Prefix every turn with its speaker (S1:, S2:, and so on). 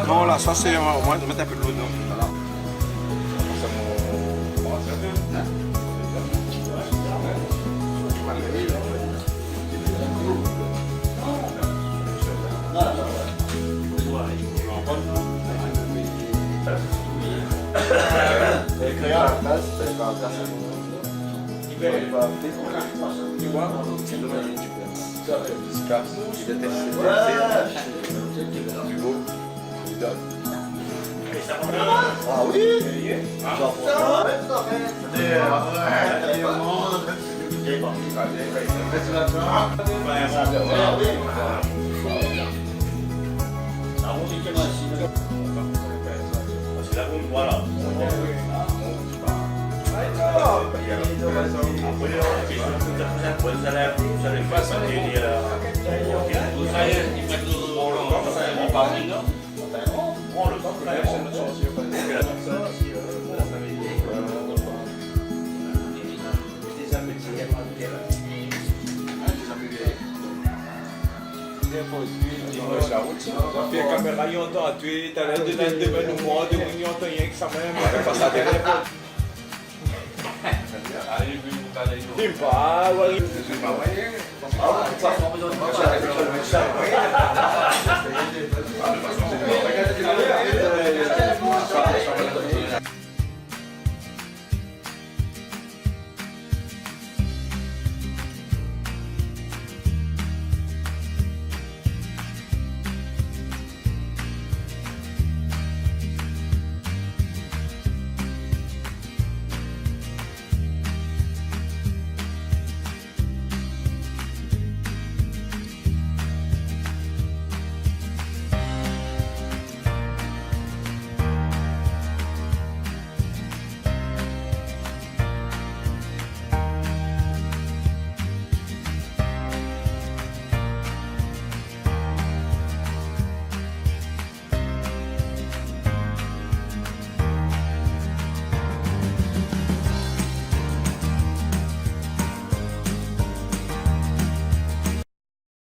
S1: Non, là, ça c'est au moins de mettre un peu de l'eau dedans. Voilà.
S2: Ah oui. Voilà.
S3: Puis la caméra, il entend à tuer, t'as l'air de nous voir, de nous entendre rien que ça même. Tim pas, ouais.